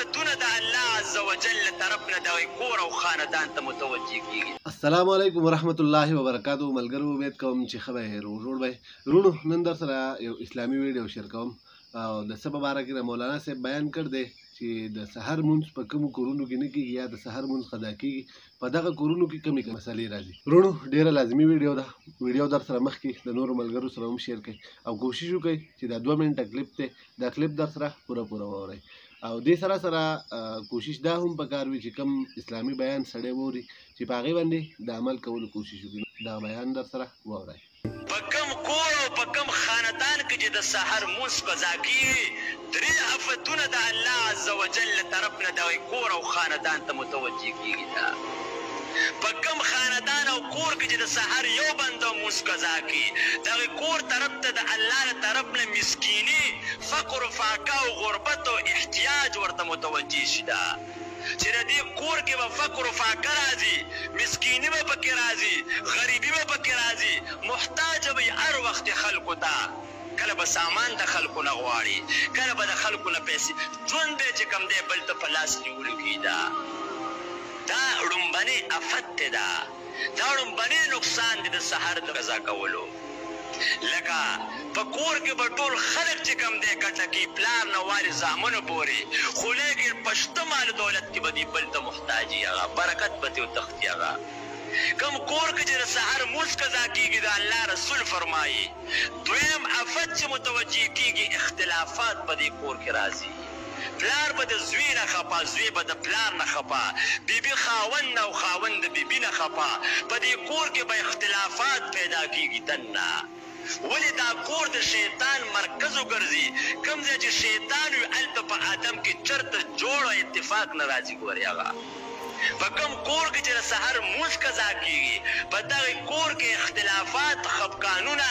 آفتونه د الله عز وجل طرف نه دغه کور او خاندان ته متوجه کیږي. السلام علیکم ورحمت الله وبرکاتہ. ملګرو امید کوم چې ښه به جوړ به رونو. نن در سره یو اسلامي ویډیو شیر کوم او د څه په باره کې مولانا صاحب بیان کړ دی چې د سحر مونځ په کومو کورونو کې نه کېږي یا د سحر مونځ قضا کېږي، په دغه کورونو کې کومې مسلې راځي. رونو ډېره لازمي ویډیو ده. ویډیو در سره مخکې د نورو ملګرو سره هم شیر کړئ او کوشش وکړئ چې دا 2 منټه کلیپ دی، دا کلیپ در سره پوره واورئ. او دې سره سره کوشش دا هم پکار وي چې کوم اسلامي بیان سړی ووري چې په هغې باندې د عمل کولو کوشش وکړي. دا بیان در سره واورئ. په کوم کور او په کوم خاندان کې چې د سحر مونځ قضا کېږي، 3 آفتونه د الله عز وجل طرف نه دغه کور او خاندان ته متوجه کېږي. په کوم خاندان او کور کې چې د سحر یو بنده مونځ قضا کړي، دغه کور طرف ته د الله له طرف نه مسکیني، فقر و فاقه او غربت او احتیاج ورته متوجه شي. دا چې د دې کور کې به فقر و فاقه راځي، مسکیني به پکې راځي، غریبي به پکې راځي، محتاج به هر وخت خلکو ته، کله به سامان د خلکو نه غواړي، کله به د خلکو نه پیسې، ژوند به چې کوم دی بل ته په لاس نیولو کېږي. دا ړومبنې افت دی. دا ړومبنې نقصان دی د سحر د قضا کولو. لکه په کور کې به ټول خلک چې کوم دی ګټه کوي، پلار نه والي زامنو پورې، خو لیکن په شته مال دولت کې به دې بل ته محتاج وي، هغه برکت به ترې وتښتي. هغه کوم کور کې چې د سحر مونځ قضا کېږي، د الله رسول فرمایي 2م افت چې متوجه کېږي، اختلافات په دې کور کې راځي. پلار به د زوی نه خفه، زوی به د پلار نه خفه، بیبي خاوند او خاوند د بیبي نه خفه. په دې کور کې به اختلافات پیدا کېږي. دننه ولې دا کور د شیطان مرکز وګرځي. کوم ځای چې شیطان وي هلته په آدم کې چرته جوړ او اتفاق نه راځي. ګورې هغه په کوم کور کې چې د سحر مونځ قضا کېږي، په دغه کور کې اختلافات، خفګانونه،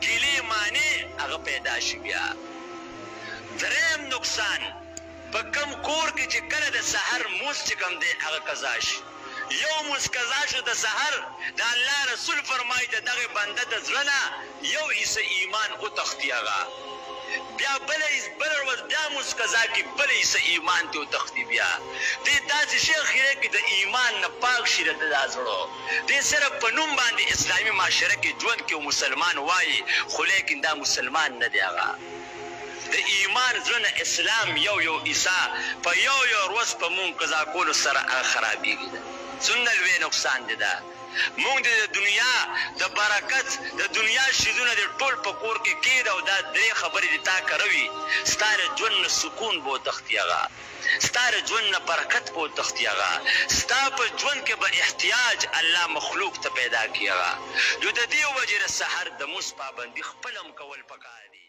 ګیلې مانې هغه پیدا شي. بیا 3م نقصان، په کوم کور کې چې کله د سحر مونځ چې کوم دی هغه قضا شي، یو مونځ قضا شو د سحر، د الله رسول فرمایي د دغه بنده د زړه نه یو حصه ایمان وتښتي. هغه بیا بله ورځ بیا مونځ قضا کړي، بله حصه ایمان ترې وتښتي. بیا دې داسې شی اخیری کې د ایمان نه پاک شي د دا زړه. دې صرف په نوم باندې اسلامي معاشره کې ژوند کې مسلمان وایي، خو لیکن دا مسلمان نه دی. هغه د ایمان زړه نه اسلام یو عیسی په یو ورځ په مونږ قضا کولو سره هغه خرابېږي. څومره لوی نقصان دی. دا مونږ د دنیا د برکت، د دنیا شیزونه د ټول په کور کې کېد او دا 3 خبرې د تا کروي، ستا د ژوند نه سکون به وتښتي. هغه ستا د ژوند نه برکت به وتښتي. هغه ستا په ژوند کې به احتیاج الله مخلوق ته پیدا کړي. هغه نو د دې وجې د سحر د مونځ پابندي خپله هم کول پکار دي.